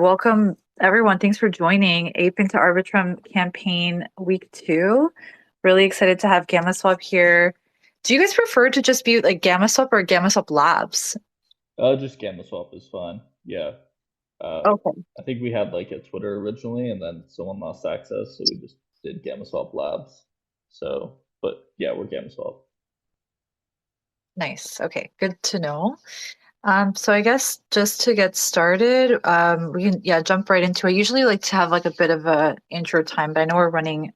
Welcome, everyone. Thanks for joining Ape into Arbitrum campaign week 2. Really excited to have GammaSwap here. Do you guys prefer to just be like GammaSwap or GammaSwap Labs? Just Gammaswap is fine. Yeah. Okay, I think we had like a Twitter originally, and then someone lost access, so we just did Gammaswap Labs. But yeah, we're Gammaswap. nice. Okay, good to know. So I guess just to get started, we can jump right into it. I usually like to have like a bit of a intro time, but I know we're running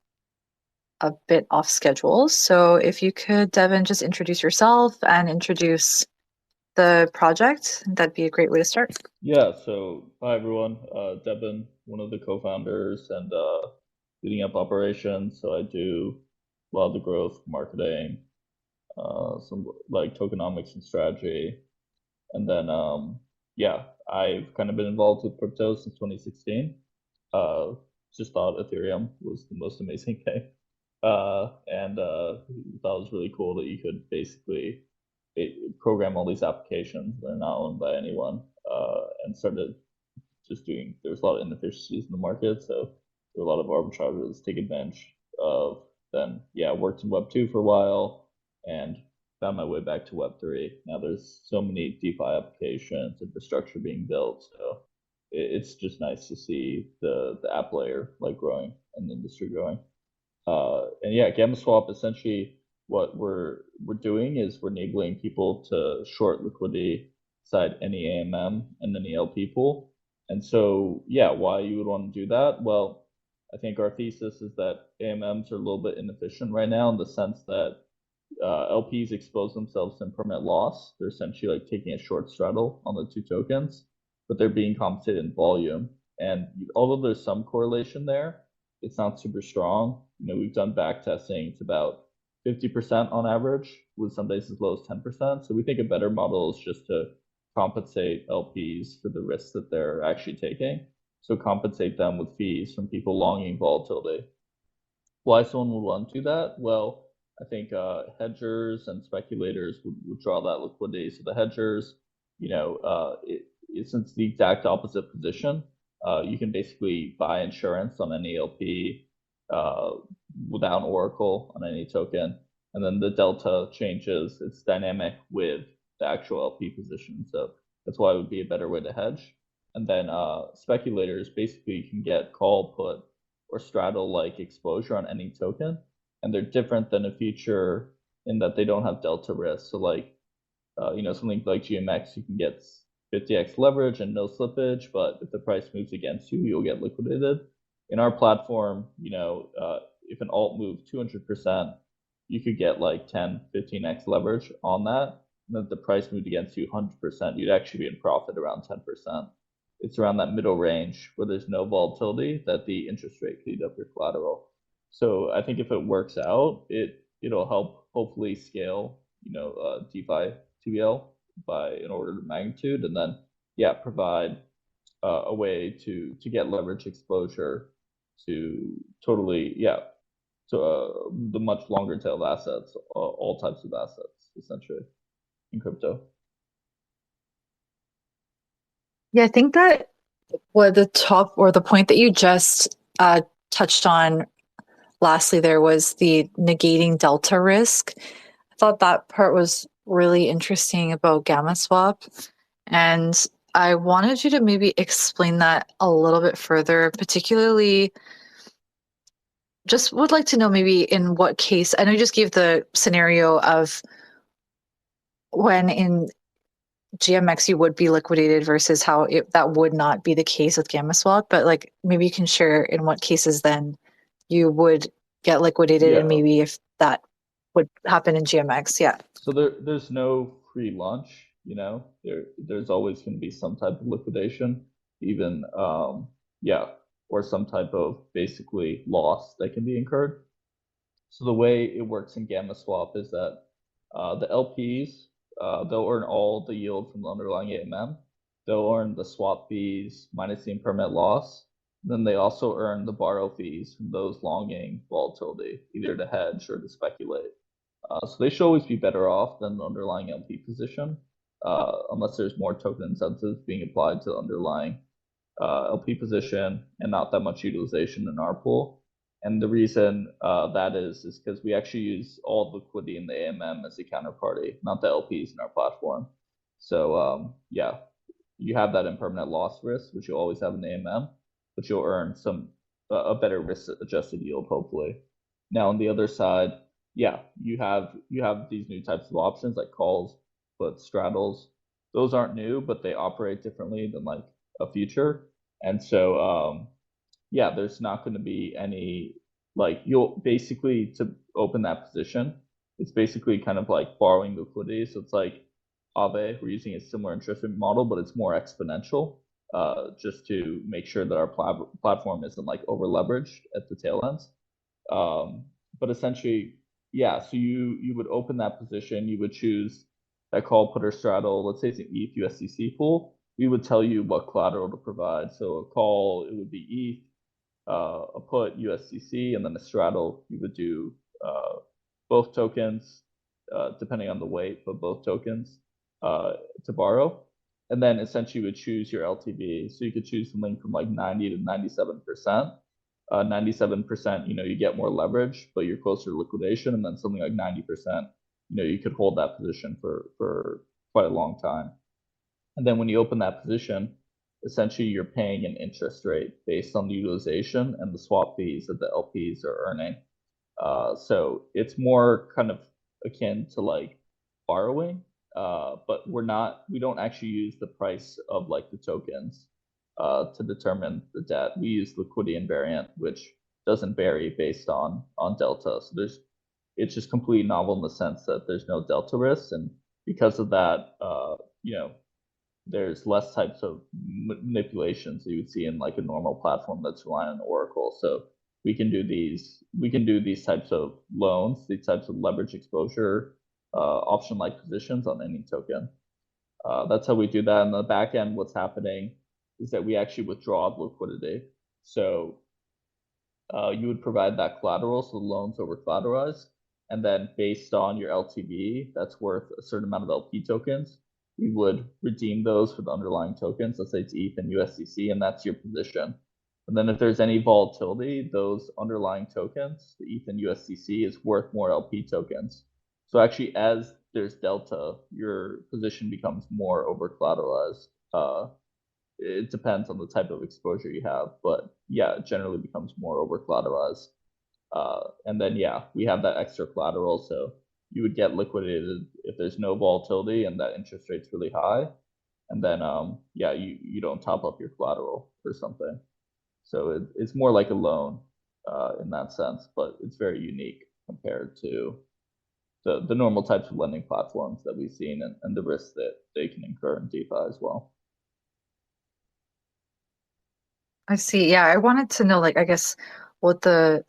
a bit off schedule. So if you could, Devin, just introduce yourself and introduce the project, that'd be a great way to start. Yeah. So hi everyone. Devin, one of the co-founders and leading up operations. So I do a lot of the growth, marketing, some like tokenomics and strategy, and then yeah, I've kind of been involved with crypto since 2016. Uh, just thought Ethereum was the most amazing thing. And thought it was really cool that you could basically program all these applications that are not owned by anyone, and started just doing. There's a lot of inefficiencies in the market, so there were a lot of arbitrageurs take advantage of. Then yeah, worked in Web 2 for a while, and found my way back to Web 3. Now there's so many DeFi applications, infrastructure being built, so it's just nice to see the app layer like growing and the industry growing. And yeah, GammaSwap essentially what we're doing is we're enabling people to short liquidity inside any AMM and any LP pool. And so yeah, why you would want to do that? Well, I think our thesis is that AMMs are a little bit inefficient right now in the sense that LPs expose themselves to impermanent loss. They're essentially like taking a short straddle on the two tokens, but they're being compensated in volume. And although there's some correlation there, it's not super strong. We've done back testing. It's about 50% on average, with some days as low as 10%. So we think a better model is just to compensate LPs for the risks that they're actually taking. So compensate them with fees from people longing volatility. Why someone would want to do that? Well, I think hedgers and speculators would draw that liquidity. So the hedgers, since the exact opposite position, you can basically buy insurance on any LP uh, without an oracle on any token, and then the delta changes. It's dynamic with the actual LP position. So that's why it would be a better way to hedge. And then speculators basically can get call, put, or straddle like exposure on any token, and they're different than a feature in that they don't have delta risk. So like something like GMX, you can get 50x leverage and no slippage, but if the price moves against you, you'll get liquidated. In our platform, if an alt moved 200%, you could get like 10, 15x leverage on that. And if the price moved against you 100%, you'd actually be in profit around 10%. It's around that middle range where there's no volatility that the interest rate could eat up your collateral. So I think if it works out, it'll help hopefully scale, DeFi TVL by an order of magnitude, and then yeah, provide a way to get leverage exposure to totally yeah to the much longer tail of assets, all types of assets essentially in crypto. Yeah, I think that what the top or the point that you just touched on lastly there was the negating delta risk. I thought that part was really interesting about Gamma Swap. And I wanted you to maybe explain that a little bit further, particularly just would like to know maybe in what case. I know you just gave the scenario of when in GMX you would be liquidated versus how that would not be the case with Gamma Swap, but like maybe you can share in what cases then you would get liquidated and Yeah. maybe if that would happen in GMX. Yeah. So there's no free lunch, there's always going to be some type of liquidation, even yeah, or some type of basically loss that can be incurred. So the way it works in Gamma Swap is that the LPs, they'll earn all the yield from the underlying AMM. They'll earn the swap fees minus the impermanent loss. Then they also earn the borrow fees from those longing volatility, either to hedge or to speculate. So they should always be better off than the underlying LP position, unless there's more token incentives being applied to the underlying. LP position and not that much utilization in our pool. And the reason that is because we actually use all the liquidity in the AMM as a counterparty, not the LPs in our platform. So yeah, you have that impermanent loss risk, which you always have in the AMM, but you'll earn some a better risk adjusted yield, hopefully. Now on the other side, yeah, you have these new types of options like calls, but straddles. Those aren't new, but they operate differently than like a future. And so yeah, there's not going to be any like you'll basically to open that position, it's basically kind of like borrowing liquidity. So it's like Aave, we're using a similar interest rate model, but it's more exponential, just to make sure that our platform isn't like over leveraged at the tail ends. Um, but essentially, yeah, so you would open that position, you would choose that call, put, or straddle. Let's say it's an ETH USDC pool. We would tell you what collateral to provide. So a call, it would be ETH, a put USDC, and then a straddle, you would do both tokens, depending on the weight, but both tokens to borrow. And then essentially you would choose your LTV. So you could choose something from like 90 to 97%. 97%, you get more leverage, but you're closer to liquidation. And then something like 90%, you could hold that position for quite a long time. And then when you open that position, essentially you're paying an interest rate based on the utilization and the swap fees that the LPs are earning. So it's more kind of akin to like borrowing, but we don't actually use the price of like the tokens to determine the debt. We use liquidity invariant, which doesn't vary based on delta. So it's just completely novel in the sense that there's no delta risk, and because of that, there's less types of manipulations that you would see in like a normal platform that's relying on Oracle. So we can do these types of loans, these types of leverage exposure, option like positions on any token. That's how we do that. In the back end, what's happening is that we actually withdraw the liquidity. So you would provide that collateral, so the loans over collateralized, and then based on your LTV, that's worth a certain amount of LP tokens. We would redeem those for the underlying tokens. Let's say it's ETH and USDC, and that's your position. And then if there's any volatility, those underlying tokens, the ETH and USDC, is worth more LP tokens. So actually, as there's delta, your position becomes more over collateralized. It depends on the type of exposure you have, but yeah, it generally becomes more over collateralized. And then yeah, we have that extra collateral, so you would get liquidated if there's no volatility and that interest rate's really high. And then yeah, you don't top up your collateral or something. So it's more like a loan in that sense, but it's very unique compared to the normal types of lending platforms that we've seen, and the risks that they can incur in DeFi as well. I see. Yeah, I wanted to know, like, I guess what the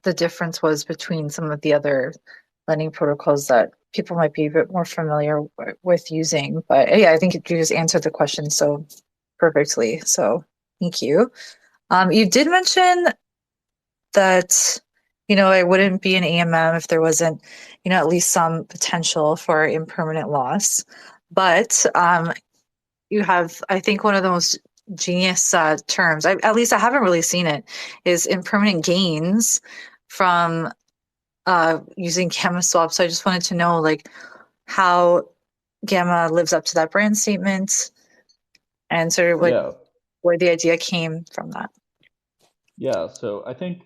difference was between some of the other lending protocols that people might be a bit more familiar with using. But yeah, I think you just answered the question so perfectly. So thank you. You did mention that, it wouldn't be an AMM if there wasn't, at least some potential for impermanent loss. But you have, I think, one of the most genius terms, at least I haven't really seen it, is impermanent gains from using Gammaswap. So I just wanted to know, like, how Gamma lives up to that brand statement and sort of like Yeah, where the idea came from that. yeah. So I think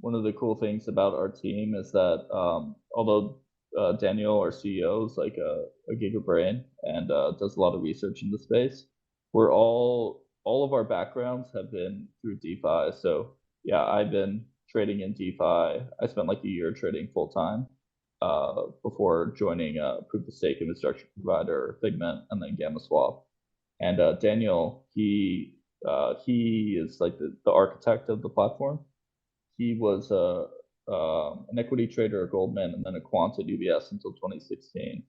one of the cool things about our team is that although Daniel, our CEO, is like a gigabrain and does a lot of research in the space, we're all of our backgrounds have been through DeFi. So yeah, I've been trading in DeFi. I spent like a year trading full time before joining proof of stake infrastructure provider Figment and then GammaSwap. And Daniel, he is like the architect of the platform. He was an equity trader at Goldman and then a quant at UBS until 2016.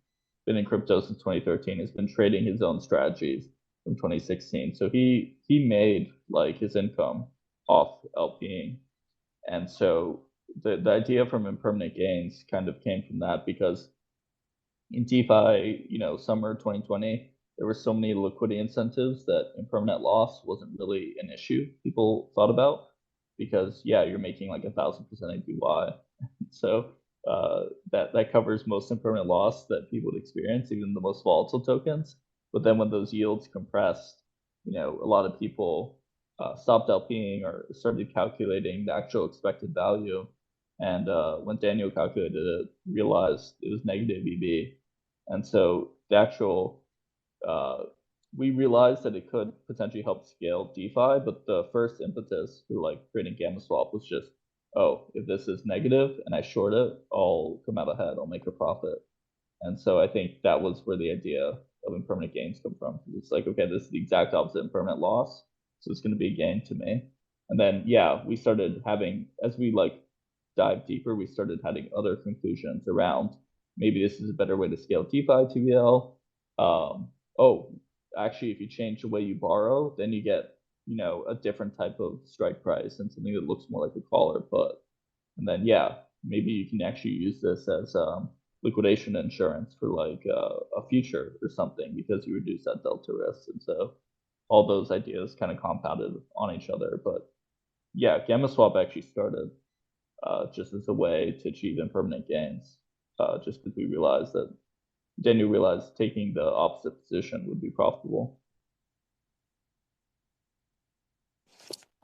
Been in crypto since 2013. Has been trading his own strategies from 2016. So he made like his income off LPing, and so the idea from impermanent gains kind of came from that because in DeFi, summer 2020, there were so many liquidity incentives that impermanent loss wasn't really an issue people thought about because yeah, you're making like 1,000% APY. So that covers most impermanent loss that people would experience, even the most volatile tokens. But then when those yields compressed, a lot of people stopped LPing or started calculating the actual expected value. And when Daniel calculated it, realized it was negative EV. And so the actual, uh, we realized that it could potentially help scale DeFi, but the first impetus for like creating GammaSwap was just, oh, if this is negative and I short it, I'll come out ahead, I'll make a profit. And so I think that was where the idea of impermanent gains come from. It's like, okay, this is the exact opposite of impermanent loss. So it's going to be a gain to me. And then, yeah, we started having, as we like dive deeper, we started having other conclusions around maybe this is a better way to scale DeFi TVL. Oh, actually, if you change the way you borrow, then you get, a different type of strike price and something that looks more like a call or put. And then, yeah, maybe you can actually use this as liquidation insurance for like a future or something because you reduce that delta risk. And so all those ideas kind of compounded on each other. But yeah, GammaSwap actually started just as a way to achieve impermanent gains, just because we realized that Daniel realized taking the opposite position would be profitable.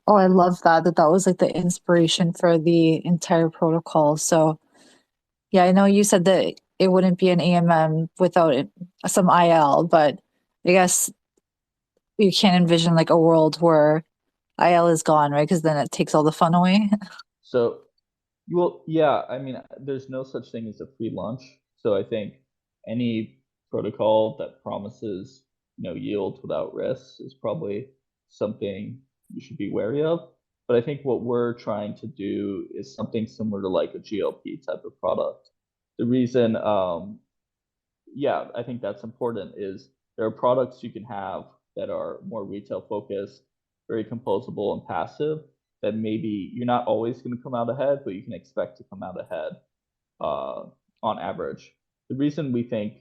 Oh, I love that was like the inspiration for the entire protocol. So yeah, I know you said that it wouldn't be an AMM without some IL, but I guess you can't envision like a world where IL is gone, right? Because then it takes all the fun away. So, well, yeah, I mean, there's no such thing as a free lunch. So I think any protocol that promises, yield without risk is probably something you should be wary of. But I think what we're trying to do is something similar to like a GLP type of product. The reason, yeah, I think that's important is there are products you can have that are more retail focused, very composable and passive that maybe you're not always going to come out ahead, but you can expect to come out ahead uh, on average. The reason we think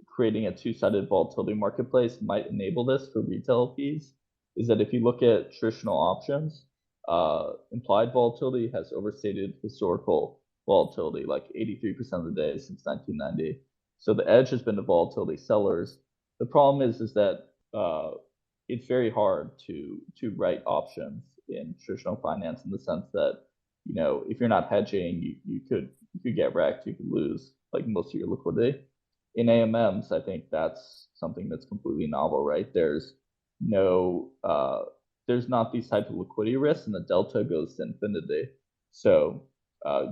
creating a two-sided volatility marketplace might enable this for retail LPs is that if you look at traditional options, implied volatility has overstated historical volatility, like 83% of the days since 1990. So the edge has been the volatility sellers. The problem is that it's very hard to write options in traditional finance in the sense that if you're not hedging, you could get wrecked, you could lose like most of your liquidity. In AMMs, I think that's something that's completely novel, right? There's not these type of liquidity risks, and the delta goes to infinity. So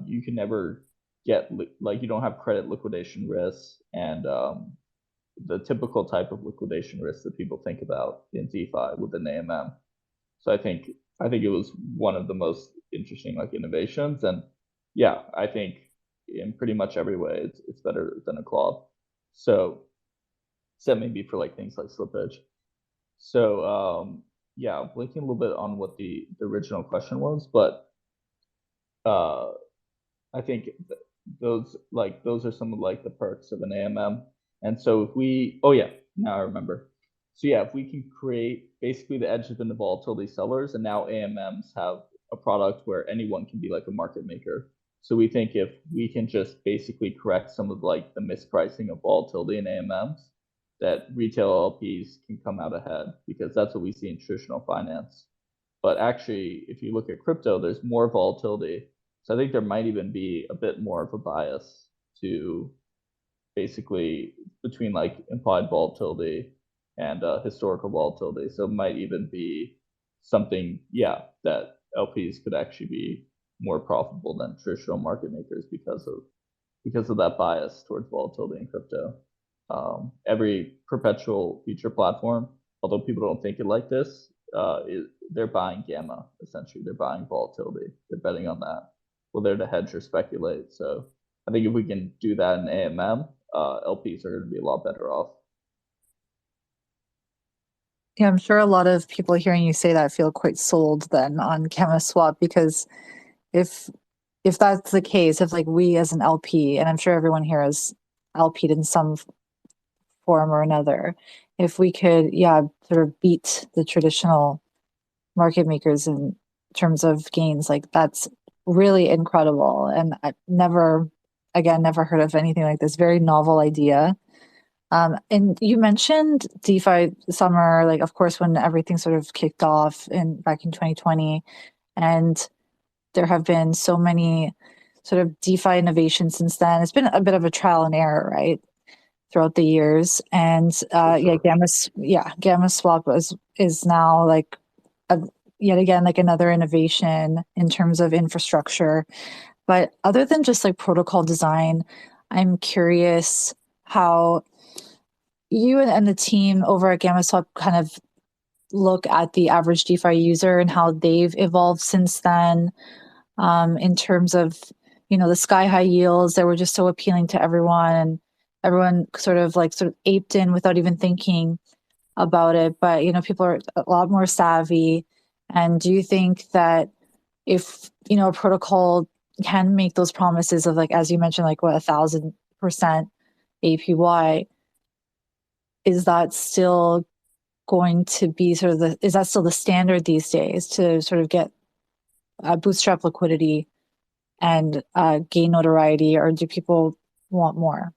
you can never get like you don't have credit liquidation risks and the typical type of liquidation risk that people think about in DeFi with an AMM. So I think it was one of the most interesting like innovations, and yeah, I think in pretty much every way it's better than a cloud. So except maybe for like things like slippage. So yeah, blinking a little bit on what the original question was, but uh, I think those are some of like the perks of an AMM. And so if we, oh yeah, now I remember. So yeah, if we can create basically the edge has been the volatility sellers, and now AMMs have a product where anyone can be like a market maker. So we think if we can just basically correct some of like the mispricing of volatility in AMMs, that retail LPs can come out ahead because that's what we see in traditional finance. But actually, if you look at crypto, there's more volatility. So I think there might even be a bit more of a bias to basically between like implied volatility and historical volatility. So it might even be something, yeah, that LPs could actually be more profitable than traditional market makers because of that bias towards volatility in crypto. Every perpetual future platform, although people don't think it like this, they're buying gamma essentially. They're buying volatility. They're betting on that. Well, they're to hedge or speculate. So I think if we can do that in AMM, LPs are going to be a lot better off. Yeah, I'm sure a lot of people hearing you say that feel quite sold then on GammaSwap because if if that's the case, if like we as an LP, and I'm sure everyone here is LP'd in some form or another, if we could, yeah, sort of beat the traditional market makers in terms of gains, like that's really incredible. And I never, again, never heard of anything like this. Very novel idea. And you mentioned DeFi summer, like of course when everything sort of kicked off in back in 2020, and there have been so many sort of DeFi innovations since then. It's been a bit of a trial and error, right, throughout the years. And For yeah, sure. GammaSwap is now like a, yet again like another innovation in terms of infrastructure. But other than just like protocol design, I'm curious how you and the team over at GammaSwap kind of look at the average DeFi user and how they've evolved since then, in terms of, you know, the sky high yields that were just so appealing to everyone, and everyone sort of aped in without even thinking about it. But, you know, people are a lot more savvy. And do you think that if, you know, a protocol can make those promises of like, as you mentioned, like what, 1,000% APY, is that still going to be sort of is that still the standard these days to sort of get bootstrap liquidity and gain notoriety, or do people want more?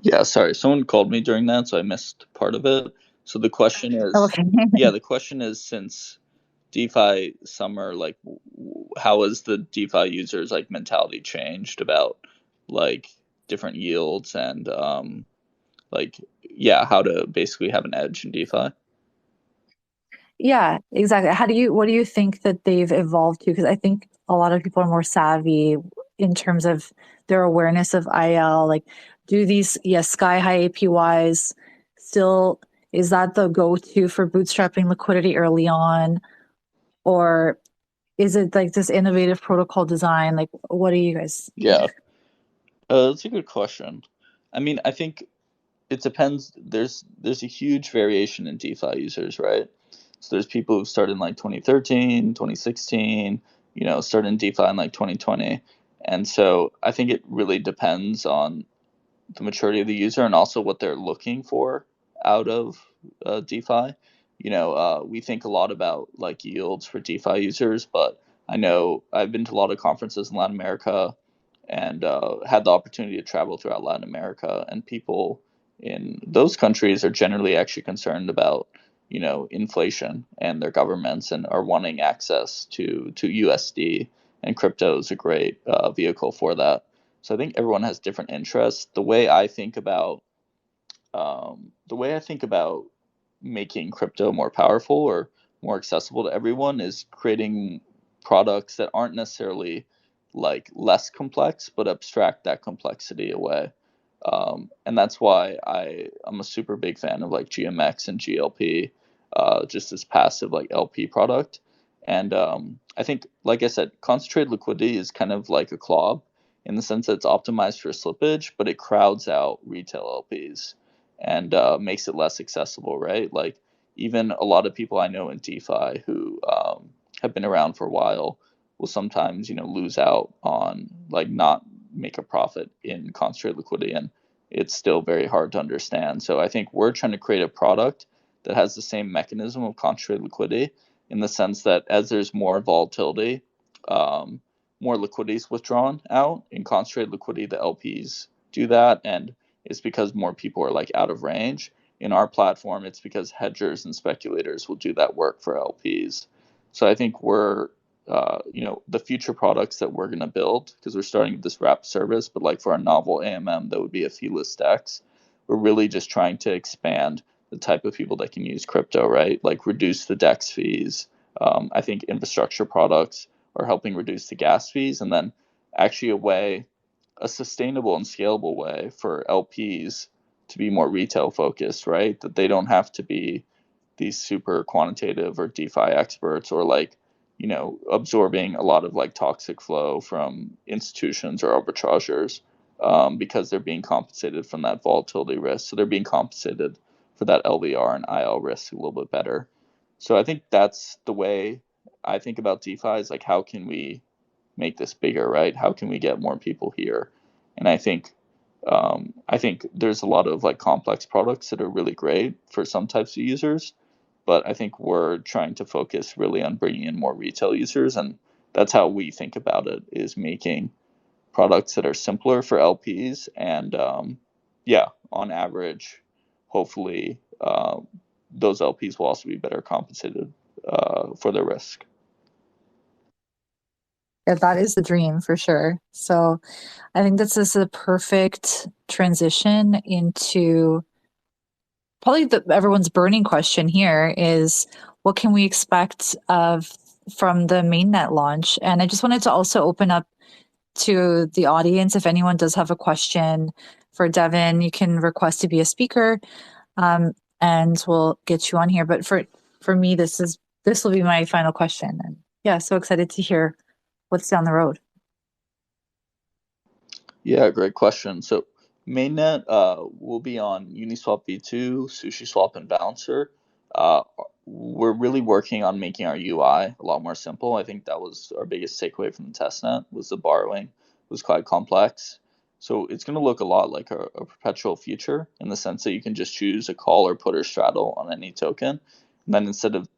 Yeah, sorry, someone called me during that, so I missed part of it. So the question is, Okay. yeah, the question is, since DeFi summer, like, how has the DeFi users like mentality changed about like different yields and like yeah, how to basically have an edge in DeFi? Yeah, exactly. What do you think that they've evolved to? Because I think a lot of people are more savvy in terms of their awareness of IL. Like, do these, yes, sky high APYs still, is that the go-to for bootstrapping liquidity early on? Or is it like this innovative protocol design? Like, what do you guys think? Yeah, that's a good question. I mean, I think it depends. There's a huge variation in DeFi users, right? So there's people who started in like 2013, 2016, started in DeFi in like 2020. And so I think it really depends on the maturity of the user and also what they're looking for out of DeFi. We think a lot about like yields for DeFi users, but I know I've been to a lot of conferences in Latin America and had the opportunity to travel throughout Latin America, and people in those countries are generally actually concerned about inflation and their governments and are wanting access to USD, and crypto is a great vehicle for that. So I think everyone has different interests. The way I think about making crypto more powerful or more accessible to everyone is creating products that aren't necessarily like less complex, but abstract that complexity away. And that's why I'm a super big fan of like GMX and GLP, just as passive like LP product. And I think, like I said, concentrated liquidity is kind of like a club in the sense that it's optimized for slippage, but it crowds out retail LPs and makes it less accessible, right? Like even a lot of people I know in DeFi who have been around for a while will sometimes, lose out on like not make a profit in concentrated liquidity, and it's still very hard to understand. So I think we're trying to create a product that has the same mechanism of concentrated liquidity in the sense that as there's more volatility, um, more liquidity is withdrawn out. In concentrated liquidity, the LPs do that, and it's because more people are like out of range. In our platform, it's because hedgers and speculators will do that work for LPs. So I think the future products that we're going to build, because we're starting with this wrap service, but like for our novel AMM, that would be a feeless DEX. We're really just trying to expand the type of people that can use crypto, right? Like reduce the DEX fees. I think infrastructure products are helping reduce the gas fees, and then actually a sustainable and scalable way for LPs to be more retail focused, right? That they don't have to be these super quantitative or DeFi experts or like, absorbing a lot of like toxic flow from institutions or arbitrageurs, because they're being compensated from that volatility risk. So they're being compensated for that LVR and IL risk a little bit better. So I think that's the way I think about DeFi is like, how can we make this bigger, right? How can we get more people here? And I think I think there's a lot of like complex products that are really great for some types of users, but I think we're trying to focus really on bringing in more retail users, and that's how we think about it: is making products that are simpler for LPs, and yeah, on average, hopefully, those LPs will also be better compensated for their risk. Yeah, that is the dream for sure. So I think this is a perfect transition into probably everyone's burning question here is what can we expect of from the mainnet launch? And I just wanted to also open up to the audience. If anyone does have a question for Devin, you can request to be a speaker, and we'll get you on here. But for me, this will be my final question. And yeah, so excited to hear what's down the road. Yeah, great question. So mainnet will be on Uniswap V2, SushiSwap, and Bouncer. We're really working on making our UI a lot more simple. I think that was our biggest takeaway from the testnet was the borrowing was quite complex. So it's going to look a lot like a perpetual future in the sense that you can just choose a call or put or straddle on any token. And then instead of,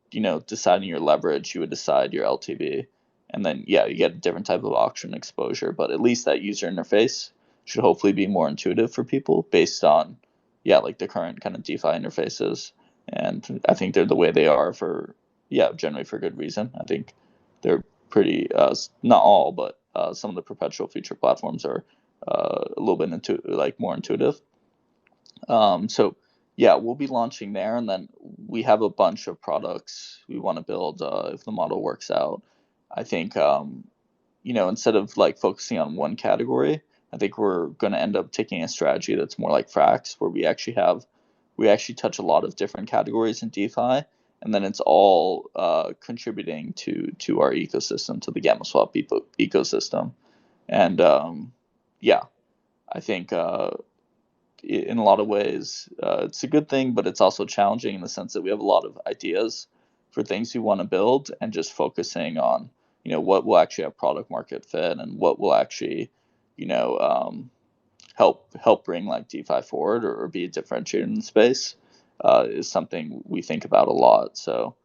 deciding your leverage, you would decide your LTV, and then yeah, you get a different type of auction exposure, but at least that user interface should hopefully be more intuitive for people based on yeah, like the current kind of DeFi interfaces. And I think they're the way they are for yeah, generally for good reason. I think they're pretty not all, but some of the perpetual future platforms are a little bit more intuitive. So yeah, we'll be launching there, and then we have a bunch of products we want to build if the model works out. I think instead of like focusing on one category, I think we're going to end up taking a strategy that's more like Frax, where we actually touch a lot of different categories in DeFi, and then it's all contributing to our ecosystem, to the GammaSwap ecosystem, and yeah, I think in a lot of ways, it's a good thing, but it's also challenging in the sense that we have a lot of ideas for things we want to build, and just focusing on what will actually have product market fit and what will actually you know help bring like DeFi forward, or be a differentiator in the space is something we think about a lot. So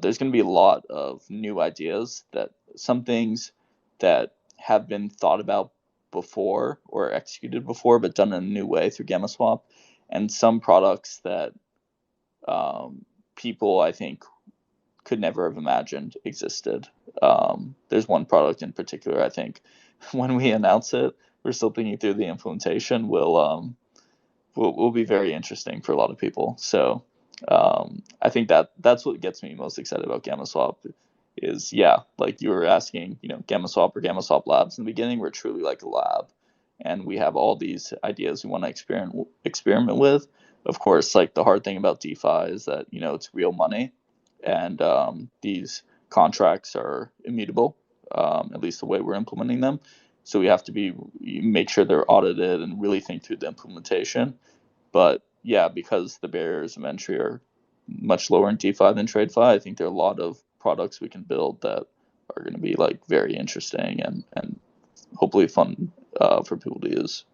there's going to be a lot of new ideas, that some things that have been thought about before or executed before, but done in a new way through GammaSwap, and some products that people I think could never have imagined existed. There's one product in particular, I think, when we announce it, we're still thinking through the implementation, will be very interesting for a lot of people. So I think that's what gets me most excited about GammaSwap is, yeah, like you were asking, GammaSwap or GammaSwap Labs in the beginning, we're truly like a lab, and we have all these ideas we want to experiment with. Of course, like the hard thing about DeFi is that it's real money, and these contracts are immutable, at least the way we're implementing them. So we have to make sure they're audited and really think through the implementation. But yeah, because the barriers of entry are much lower in DeFi than TradeFi, I think there are a lot of products we can build that are going to be like very interesting, and hopefully fun for people to use.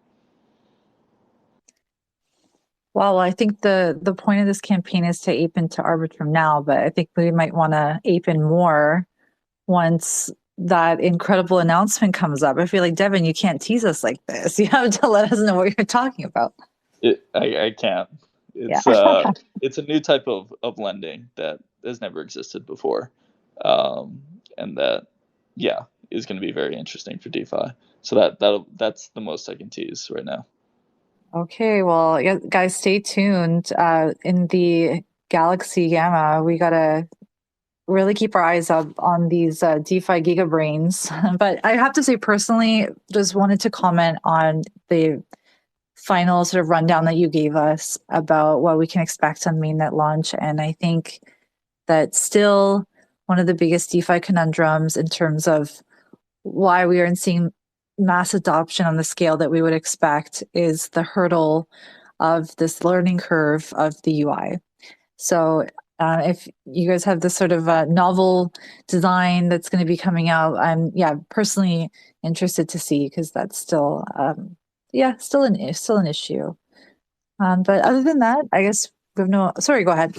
Well, I think the point of this campaign is to ape into Arbitrum now, but I think we might want to ape in more once that incredible announcement comes up. I feel like, Devin, you can't tease us like this. You have to let us know what you're talking about. I can't. Yeah. It's a new type of lending that has never existed before, and that yeah is going to be very interesting for DeFi. So that's the most I can tease right now. Okay, well, yeah, guys, stay tuned. In the Galaxy Gamma, we gotta really keep our eyes up on these DeFi Giga Brains. But I have to say, personally, just wanted to comment on the final sort of rundown that you gave us about what we can expect on mainnet launch. And I think that still one of the biggest DeFi conundrums in terms of why we aren't seeing mass adoption on the scale that we would expect is the hurdle of this learning curve of the UI. So if you guys have this sort of novel design that's going to be coming out, I'm personally interested to see, because that's still yeah, still an issue. But other than that, I guess we have no. Sorry, go ahead.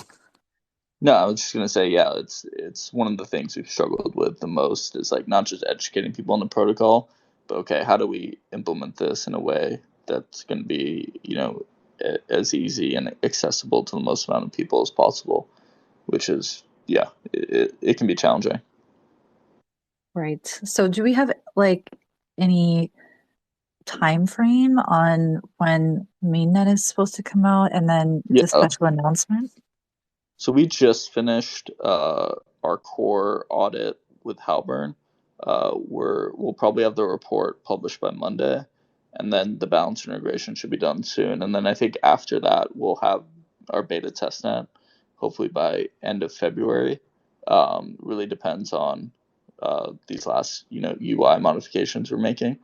No, I was just gonna say, yeah, it's one of the things we've struggled with the most is like not just educating people on the protocol, but okay, how do we implement this in a way that's going to be, as easy and accessible to the most amount of people as possible, which is, yeah, it can be challenging. Right. So, do we have like any time frame on when mainnet is supposed to come out, and then the Yeah. special announcement? So we just finished our core audit with Halburn. We'll probably have the report published by Monday, and then the balance integration should be done soon. And then I think after that we'll have our beta testnet, hopefully by end of February. Really depends on these last UI modifications we're making.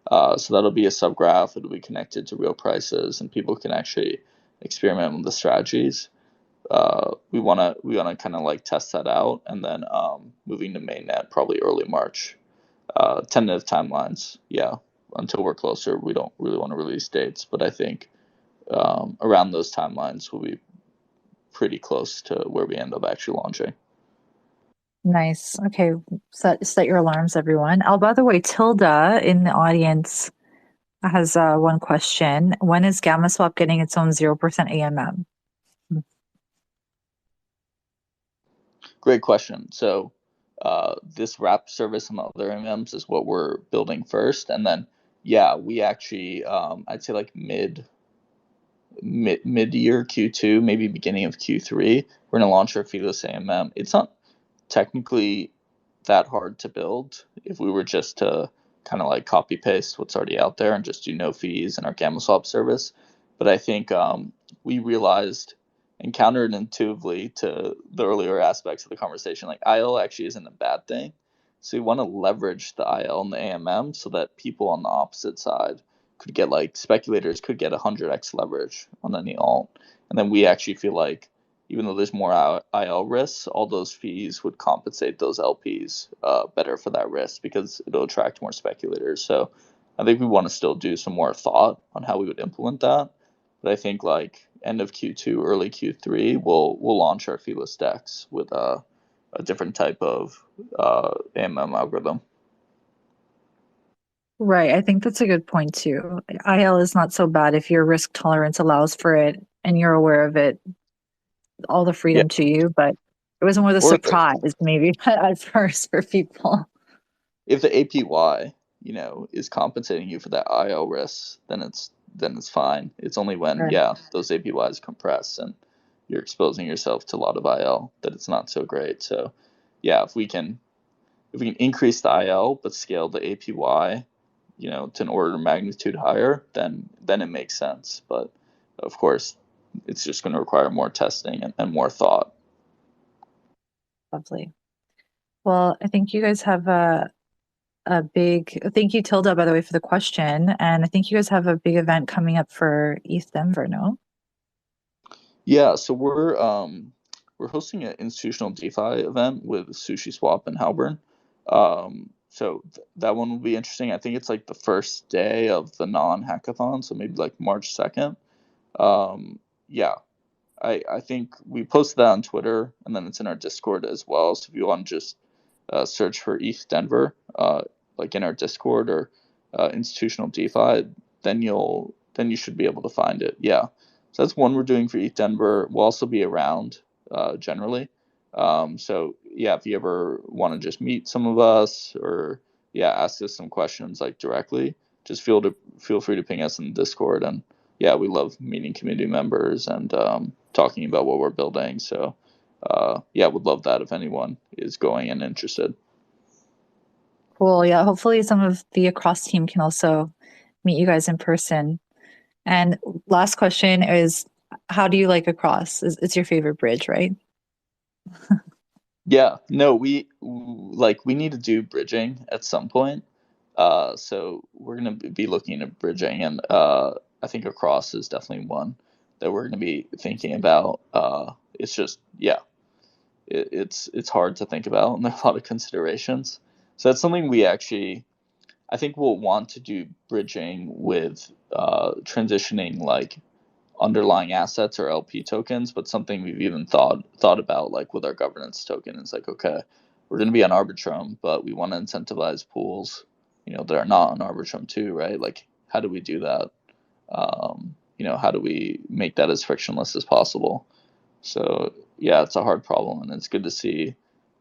So that'll be a subgraph. It'll be connected to real prices, and people can actually experiment with the strategies. We wanna kind of like test that out, and then moving to mainnet probably early March. Tentative timelines, yeah. Until we're closer, we don't really want to release dates, but I think around those timelines we'll be pretty close to where we end up actually launching. Nice. Okay, set your alarms, everyone. Oh, by the way, Tilda in the audience has one question. When is GammaSwap getting its own 0% AMM? Great question. So this wrap service and other AMMs is what we're building first, and then yeah, we actually I'd say like mid year Q2, maybe beginning of Q3, we're gonna launch our feeless AMM. It's not technically that hard to build if we were just to kind of like copy paste what's already out there and just do no fees in our GammaSwap service. But I think we realized and counterintuitively to the earlier aspects of the conversation, like IL actually isn't a bad thing. So we want to leverage the IL and the AMM so that people on the opposite side could get like speculators could get 100x leverage on any alt. And then we actually feel like even though there's more IL risks, all those fees would compensate those LPs better for that risk because it'll attract more speculators. So I think we want to still do some more thought on how we would implement that. But I think like end of Q2, early Q3, we'll launch our feeless decks with a different type of AMM algorithm. Right. I think that's a good point too. IL is not so bad if your risk tolerance allows for it and you're aware of it, all the Yeah, freedom to you, but it was more the or the surprise maybe at first for people. if the APY, is compensating you for that IO risk, then it's fine. It's only when Right. those APYs compress and you're exposing yourself to a lot of IL that it's not so great. So yeah, if we can increase the IL but scale the APY, to an order of magnitude higher, then it makes sense. But of course, it's just going to require more testing and more thought. Lovely. Well, I think you guys have a big thank you, Tilda, by the way, for the question. And I think you guys have a big event coming up for East Denver, no? Yeah, so we're hosting an institutional DeFi event with Sushi Swap and Halburn. That one will be interesting. I think it's like the first day of the non-hackathon, so maybe like March 2nd. Yeah, I think we posted that on Twitter and then it's in our Discord as well. So if you want to just search for East Denver, like in our Discord or institutional DeFi, then you should be able to find it. Yeah, so that's one we're doing for East Denver. We'll also be around generally. So yeah, if you ever want to just meet some of us or yeah, ask us some questions like directly, just feel free to ping us in the Discord and yeah, we love meeting community members and talking about what we're building. So, yeah, would love that if anyone is going and interested. Cool. Yeah. Hopefully some of the across team can also meet you guys in person. And last question is how do you like across? It's your favorite bridge, right? Yeah, no, we need to do bridging at some point. So we're gonna be looking at bridging, and I think across is definitely one that we're gonna be thinking about. It's just yeah, it's hard to think about, and there's a lot of considerations. So that's something we actually I think we'll want to do bridging with transitioning like underlying assets or LP tokens, but something we've even thought about like with our governance token is like, okay, we're going to be on Arbitrum, but we want to incentivize pools, that are not on Arbitrum too, right? Like, how do we do that? How do we make that as frictionless as possible? So yeah, it's a hard problem, and it's good to see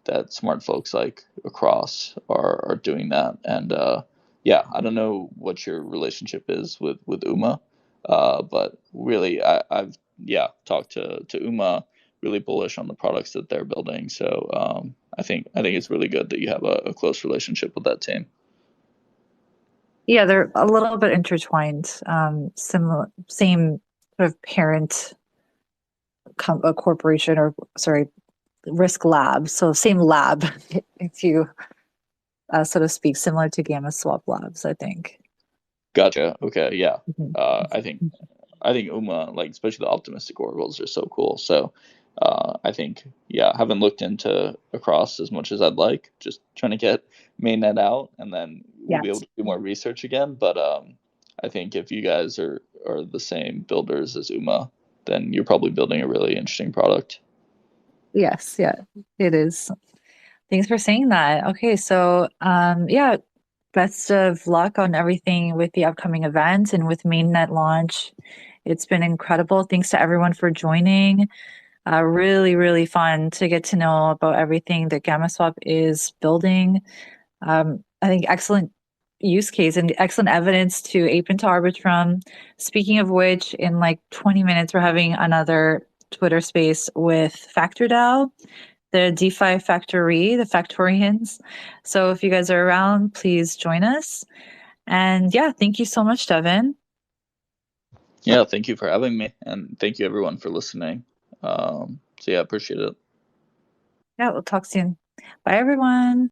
that smart folks like across are doing that. And yeah, I don't know what your relationship is with Uma, but really, I've talked to Uma, really bullish on the products that they're building. So I think it's really good that you have a close relationship with that team. Yeah, they're a little bit intertwined. Similar, same sort of parent a corporation, or sorry, risk lab. So same lab, if you so to speak, similar to GammaSwap Labs, I think. Gotcha. Okay. Yeah. Mhm. I think Uma, like especially the optimistic orbitals, are so cool. So I think, yeah, I haven't looked into across as much as I'd like. Just trying to get mainnet out, and then we'll be able Yes. to do more research again. But I think if you guys are the same builders as Uma, then you're probably building a really interesting product. Yes. Yeah, it is. Thanks for saying that. Okay, so yeah, best of luck on everything with the upcoming event and with mainnet launch. It's been incredible. Thanks to everyone for joining. Really, really fun to get to know about everything that GammaSwap is building. I think excellent use case and excellent evidence to ape into Arbitrum. Speaking of which, in like 20 minutes, we're having another Twitter space with FactorDAO, the DeFi factory, the Factorians. So if you guys are around, please join us. And yeah, thank you so much, Devin. Yeah, thank you for having me, and thank you everyone for listening. So yeah, appreciate it. Yeah, we'll talk soon. Bye, everyone.